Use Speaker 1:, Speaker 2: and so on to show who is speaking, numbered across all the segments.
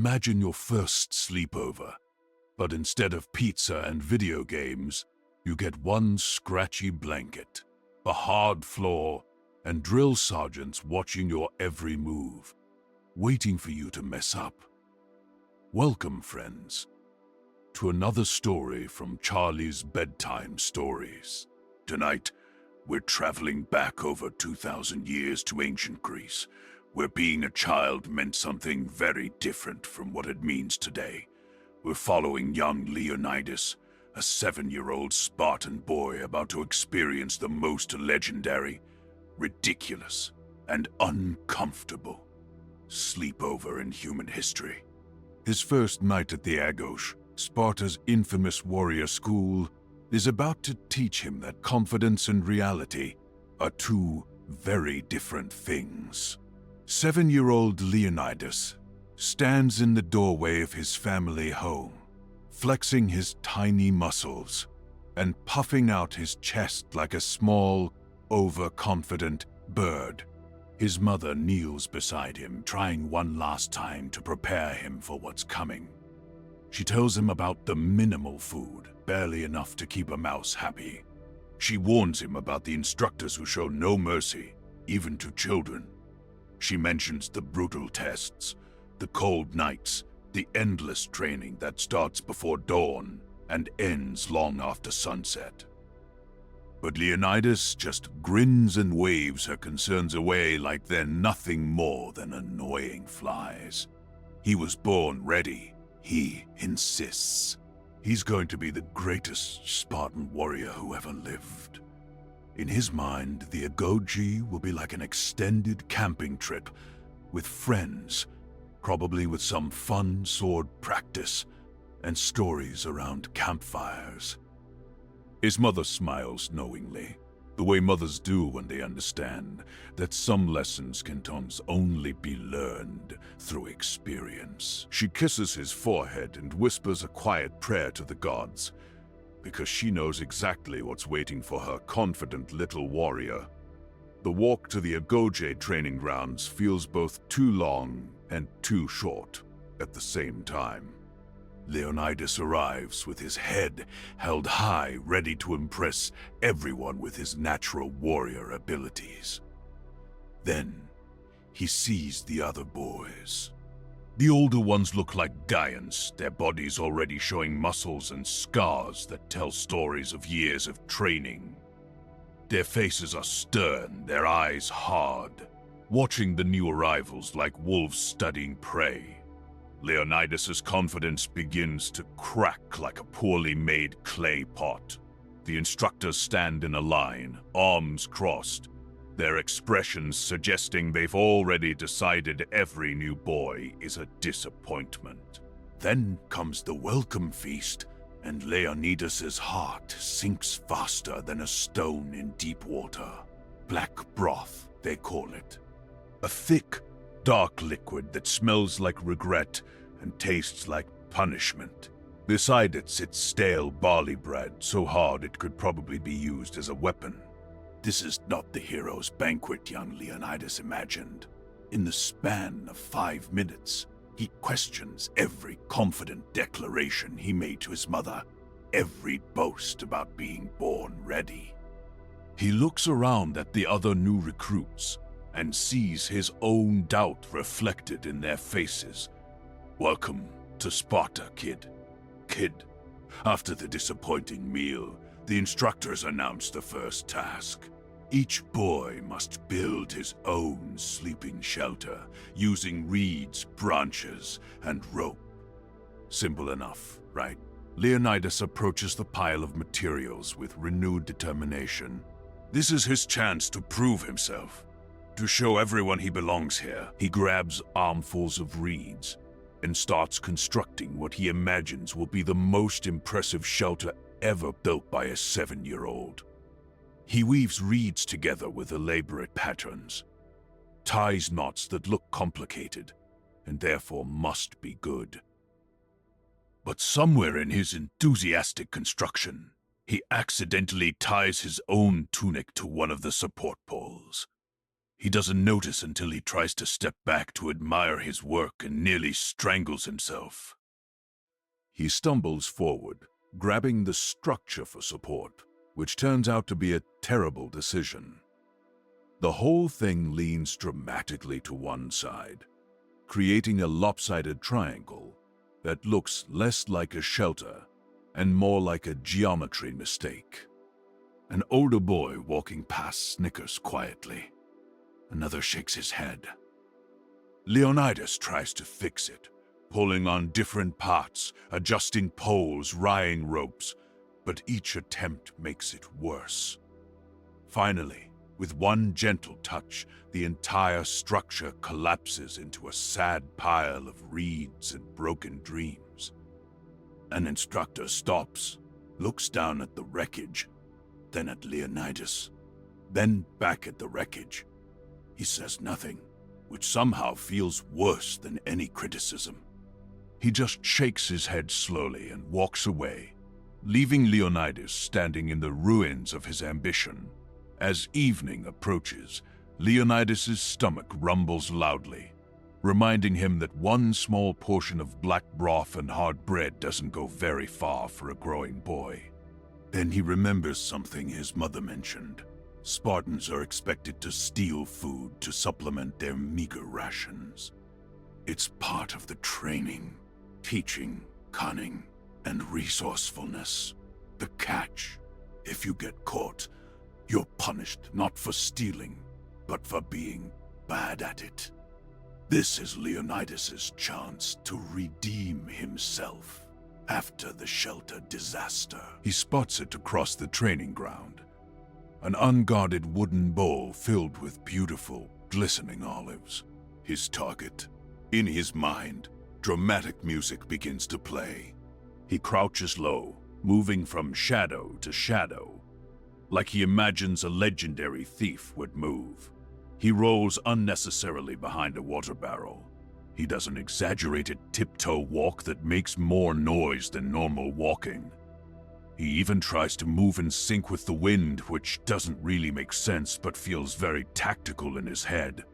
Speaker 1: Imagine your first sleepover, but instead of pizza and video games, you get one scratchy blanket, a hard floor, and drill sergeants watching your every move, waiting for you to mess up. Welcome, friends, to another story from Charlie's Bedtime Stories. Tonight, we're traveling back over 2,000 years to ancient Greece, where being a child meant something very different from what it means today. We're following young Leonidas, a 7-year-old Spartan boy about to experience the most legendary, ridiculous, and uncomfortable sleepover in human history. His first night at the Agoge, Sparta's infamous warrior school, is about to teach him that confidence and reality are two very different things. 7-year-old Leonidas stands in the doorway of his family home, flexing his tiny muscles and puffing out his chest like a small, overconfident bird. His mother kneels beside him, trying one last time to prepare him for what's coming. She tells him about the minimal food, barely enough to keep a mouse happy. She warns him about the instructors who show no mercy, even to children. She mentions the brutal tests, the cold nights, the endless training that starts before dawn and ends long after sunset. But Leonidas just grins and waves her concerns away like they're nothing more than annoying flies. He was born ready, he insists. He's going to be the greatest Spartan warrior who ever lived. In his mind, the Agoge will be like an extended camping trip with friends, probably with some fun sword practice and stories around campfires. His mother smiles knowingly, the way mothers do when they understand that some lessons can only be learned through experience. She kisses his forehead and whispers a quiet prayer to the gods, because she knows exactly what's waiting for her confident little warrior. The walk to the Agoge training grounds feels both too long and too short at the same time. Leonidas arrives with his head held high, ready to impress everyone with his natural warrior abilities. Then, he sees the other boys. The older ones look like giants, their bodies already showing muscles and scars that tell stories of years of training. Their faces are stern, their eyes hard, watching the new arrivals like wolves studying prey. Leonidas's confidence begins to crack like a poorly made clay pot. The instructors stand in a line, arms crossed, their expressions suggesting they've already decided every new boy is a disappointment. Then comes the welcome feast, and Leonidas's heart sinks faster than a stone in deep water. Black broth, they call it. A thick, dark liquid that smells like regret and tastes like punishment. Beside it sits stale barley bread, so hard it could probably be used as a weapon. This is not the hero's banquet young Leonidas imagined. In the span of 5 minutes, he questions every confident declaration he made to his mother, every boast about being born ready. He looks around at the other new recruits and sees his own doubt reflected in their faces. Welcome to Sparta, kid. Kid. After the disappointing meal, the instructors announced the first task. Each boy must build his own sleeping shelter using reeds, branches, and rope. Simple enough, right? Leonidas approaches the pile of materials with renewed determination. This is his chance to prove himself, to show everyone he belongs here. He grabs armfuls of reeds and starts constructing what he imagines will be the most impressive shelter ever built by a 7-year-old. He weaves reeds together with elaborate patterns, ties knots that look complicated and therefore must be good. But somewhere in his enthusiastic construction, he accidentally ties his own tunic to one of the support poles. He doesn't notice until he tries to step back to admire his work and nearly strangles himself. He stumbles forward, grabbing the structure for support, which turns out to be a terrible decision. The whole thing leans dramatically to one side, creating a lopsided triangle that looks less like a shelter and more like a geometry mistake. An older boy walking past snickers quietly. Another shakes his head. Leonidas tries to fix it, pulling on different parts, adjusting poles, raying ropes, but each attempt makes it worse. Finally, with one gentle touch, the entire structure collapses into a sad pile of reeds and broken dreams. An instructor stops, looks down at the wreckage, then at Leonidas, then back at the wreckage. He says nothing, which somehow feels worse than any criticism. He just shakes his head slowly and walks away, leaving Leonidas standing in the ruins of his ambition. As evening approaches, Leonidas's stomach rumbles loudly, reminding him that one small portion of black broth and hard bread doesn't go very far for a growing boy. Then he remembers something his mother mentioned. Spartans are expected to steal food to supplement their meager rations. It's part of the training, teaching, cunning, and resourcefulness. The catch: if you get caught, you're punished not for stealing, but for being bad at it. This is Leonidas's chance to redeem himself after the shelter disaster. He spots it across the training ground. An unguarded wooden bowl filled with beautiful, glistening olives. His target. In his mind, dramatic music begins to play. He crouches low, moving from shadow to shadow, like he imagines a legendary thief would move. He rolls unnecessarily behind a water barrel. He does an exaggerated tiptoe walk that makes more noise than normal walking. He even tries to move in sync with the wind, which doesn't really make sense but feels very tactical in his head.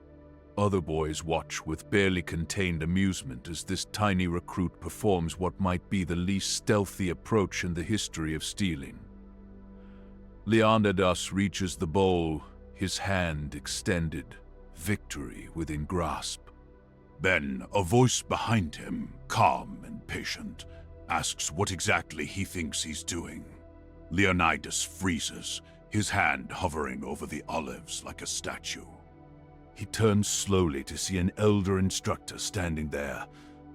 Speaker 1: Other boys watch with barely contained amusement as this tiny recruit performs what might be the least stealthy approach in the history of stealing. Leonidas reaches the bowl, his hand extended, victory within grasp. Then a voice behind him, calm and patient, asks what exactly he thinks he's doing. Leonidas freezes, his hand hovering over the olives like a statue. He turns slowly to see an elder instructor standing there,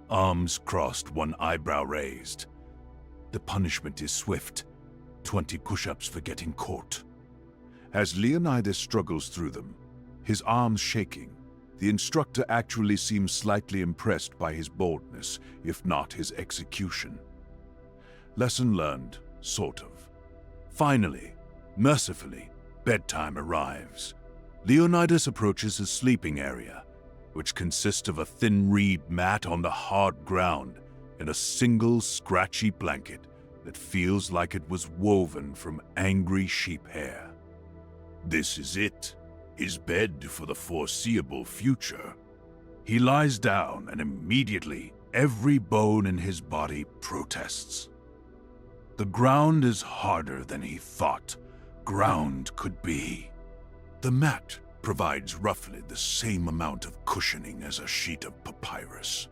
Speaker 1: arms crossed, one eyebrow raised. The punishment is swift, 20 push-ups for getting caught. As Leonidas struggles through them, his arms shaking, the instructor actually seems slightly impressed by his boldness, if not his execution. Lesson learned, sort of. Finally, mercifully, bedtime arrives. Leonidas approaches his sleeping area, which consists of a thin reed mat on the hard ground and a single scratchy blanket that feels like it was woven from angry sheep hair. This is it, his bed for the foreseeable future. He lies down and immediately every bone in his body protests. The ground is harder than he thought ground could be. The mat provides roughly the same amount of cushioning as a sheet of papyrus.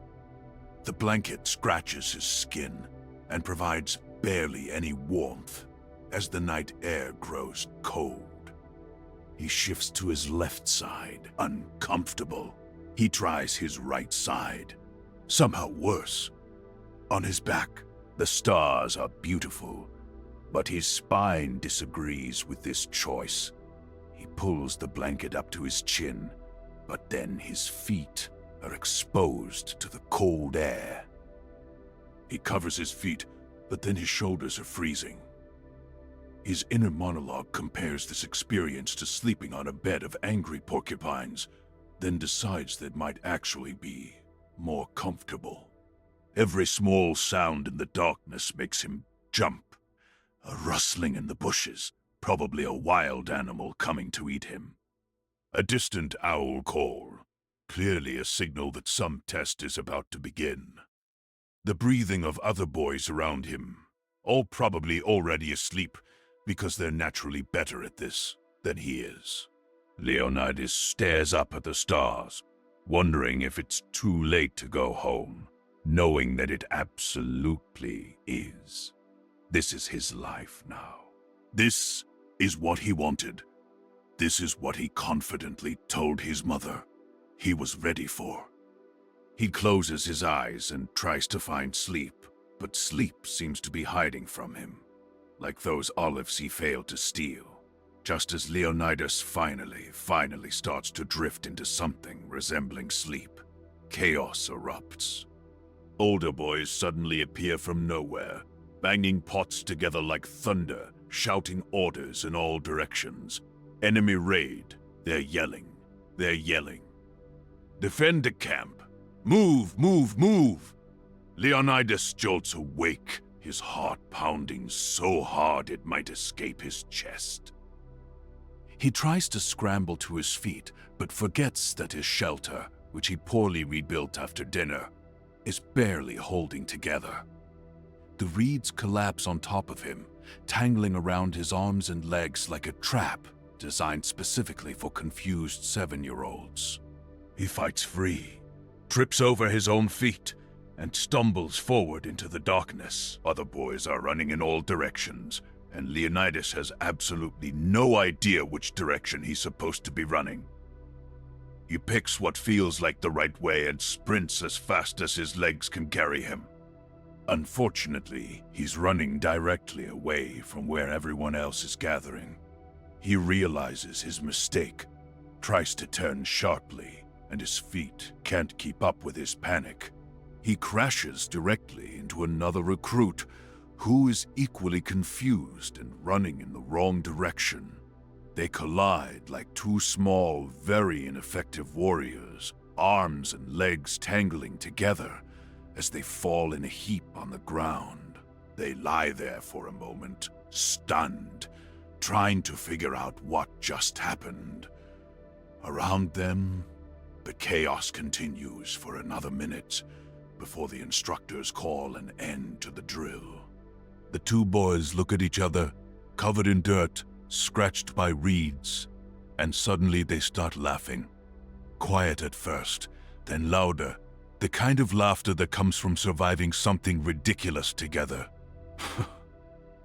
Speaker 1: The blanket scratches his skin and provides barely any warmth as the night air grows cold. He shifts to his left side, uncomfortable. He tries his right side, somehow worse. On his back, the stars are beautiful, but his spine disagrees with this choice. He pulls the blanket up to his chin, but then his feet are exposed to the cold air. He covers his feet, but then his shoulders are freezing. His inner monologue compares this experience to sleeping on a bed of angry porcupines, then decides that it might actually be more comfortable. Every small sound in the darkness makes him jump. A rustling in the bushes, probably a wild animal coming to eat him. A distant owl call, clearly a signal that some test is about to begin. The breathing of other boys around him, all probably already asleep because they're naturally better at this than he is. Leonidas stares up at the stars, wondering if it's too late to go home, knowing that it absolutely is. This is his life now. This is what he wanted. This is what he confidently told his mother he was ready for. He closes his eyes and tries to find sleep, but sleep seems to be hiding from him, like those olives he failed to steal. Just as Leonidas finally starts to drift into something resembling sleep, chaos erupts. Older boys suddenly appear from nowhere, banging pots together like thunder, shouting orders in all directions. Enemy raid. They're yelling. Defend the camp. Move, move, move. Leonidas jolts awake, his heart pounding so hard it might escape his chest. He tries to scramble to his feet, but forgets that his shelter, which he poorly rebuilt after dinner, is barely holding together. The reeds collapse on top of him, tangling around his arms and legs like a trap designed specifically for confused 7-year-olds. He fights free, trips over his own feet, and stumbles forward into the darkness. Other boys are running in all directions, and Leonidas has absolutely no idea which direction he's supposed to be running. He picks what feels like the right way and sprints as fast as his legs can carry him. Unfortunately, he's running directly away from where everyone else is gathering. He realizes his mistake, tries to turn sharply, and his feet can't keep up with his panic. He crashes directly into another recruit who is equally confused and running in the wrong direction. They collide like two small, very ineffective warriors, arms and legs tangling together as they fall in a heap on the ground. They lie there for a moment, stunned, trying to figure out what just happened. Around them, the chaos continues for another minute before the instructors call an end to the drill. The two boys look at each other, covered in dirt, scratched by reeds, and suddenly they start laughing. Quiet at first, then louder, the kind of laughter that comes from surviving something ridiculous together.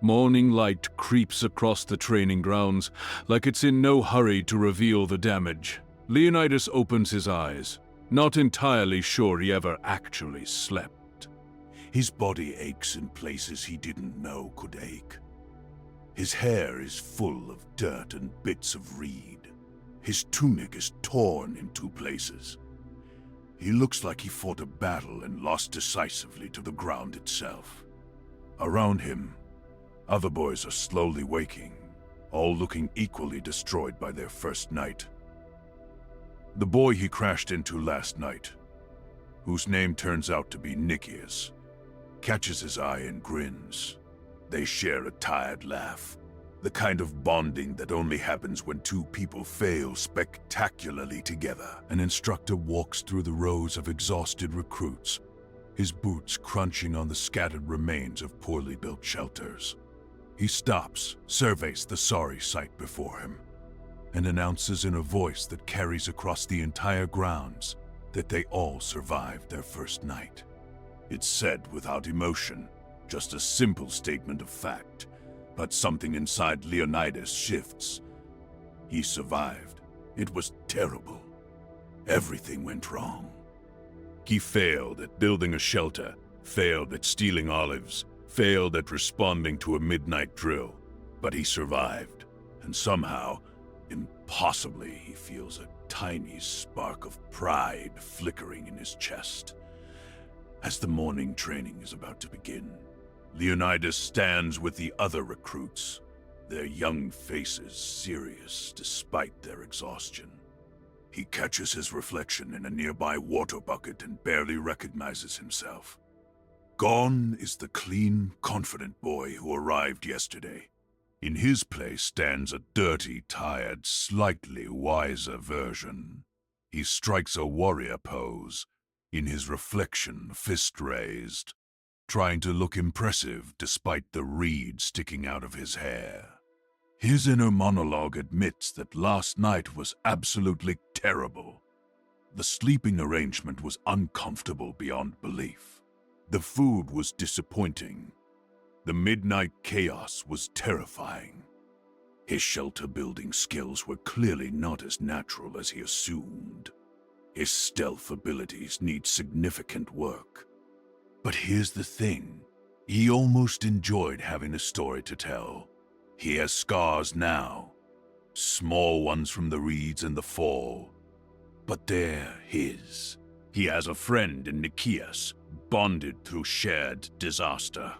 Speaker 1: Morning light creeps across the training grounds, like it's in no hurry to reveal the damage. Leonidas opens his eyes, not entirely sure he ever actually slept. His body aches in places he didn't know could ache. His hair is full of dirt and bits of reed. His tunic is torn in 2 places. He looks like he fought a battle and lost decisively to the ground itself. Around him, other boys are slowly waking, all looking equally destroyed by their first night. The boy he crashed into last night, whose name turns out to be Nicias, catches his eye and grins. They share a tired laugh, the kind of bonding that only happens when 2 people fail spectacularly together. An instructor walks through the rows of exhausted recruits, his boots crunching on the scattered remains of poorly built shelters. He stops, surveys the sorry sight before him, and announces in a voice that carries across the entire grounds that they all survived their first night. It's said without emotion, just a simple statement of fact, but something inside Leonidas shifts. He survived. It was terrible. Everything went wrong. He failed at building a shelter, failed at stealing olives, failed at responding to a midnight drill, but he survived, and somehow, impossibly, he feels a tiny spark of pride flickering in his chest. As the morning training is about to begin, Leonidas stands with the other recruits, their young faces serious despite their exhaustion. He catches his reflection in a nearby water bucket and barely recognizes himself. Gone is the clean, confident boy who arrived yesterday. In his place stands a dirty, tired, slightly wiser version. He strikes a warrior pose, in his reflection fist raised, trying to look impressive despite the reed sticking out of his hair. His inner monologue admits that last night was absolutely terrible. The sleeping arrangement was uncomfortable beyond belief. The food was disappointing. The midnight chaos was terrifying. His shelter-building skills were clearly not as natural as he assumed. His stealth abilities need significant work. But here's the thing. He almost enjoyed having a story to tell. He has scars now. Small ones from the reeds and the fall. But they're his. He has a friend in Nikias, bonded through shared disaster.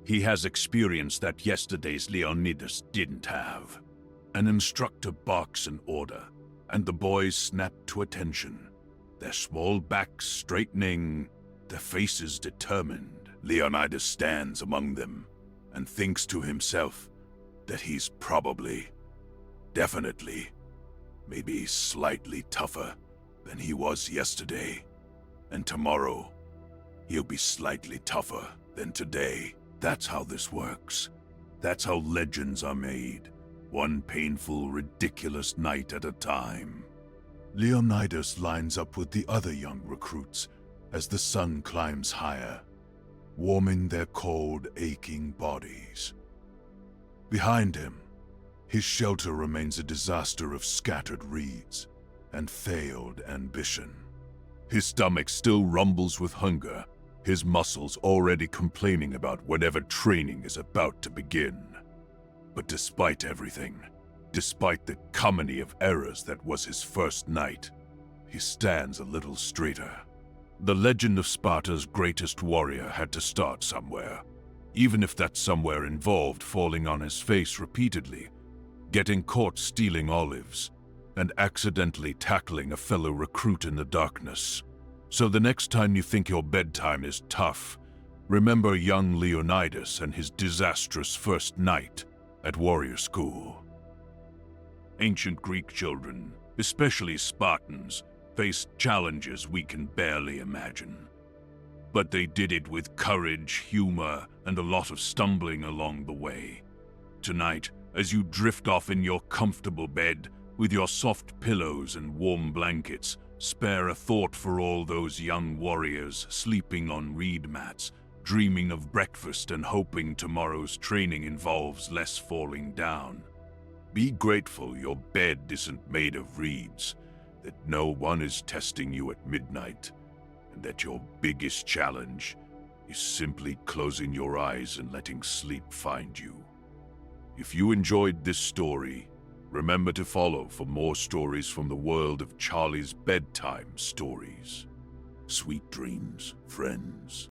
Speaker 1: He has experience that yesterday's Leonidas didn't have. An instructor barks an order, and the boys snap to attention. Their small backs straightening, their faces determined. Leonidas stands among them and thinks to himself that he's probably, definitely, maybe slightly tougher than he was yesterday. And tomorrow, he'll be slightly tougher than today. That's how this works. That's how legends are made. One painful, ridiculous night at a time. Leonidas lines up with the other young recruits as the sun climbs higher, warming their cold, aching bodies. Behind him, his shelter remains a disaster of scattered reeds and failed ambition. His stomach still rumbles with hunger, his muscles already complaining about whenever training is about to begin. But despite everything, despite the comedy of errors that was his first night, he stands a little straighter. The legend of Sparta's greatest warrior had to start somewhere, even if that somewhere involved falling on his face repeatedly, getting caught stealing olives, and accidentally tackling a fellow recruit in the darkness. So the next time you think your bedtime is tough, remember young Leonidas and his disastrous first night at warrior school. Ancient Greek children, especially Spartans, faced challenges we can barely imagine. But they did it with courage, humor, and a lot of stumbling along the way. Tonight, as you drift off in your comfortable bed, with your soft pillows and warm blankets, spare a thought for all those young warriors sleeping on reed mats, dreaming of breakfast and hoping tomorrow's training involves less falling down. Be grateful your bed isn't made of reeds, that no one is testing you at midnight, and that your biggest challenge is simply closing your eyes and letting sleep find you. If you enjoyed this story, remember to follow for more stories from the world of Charlie's Bedtime Stories. Sweet dreams, friends.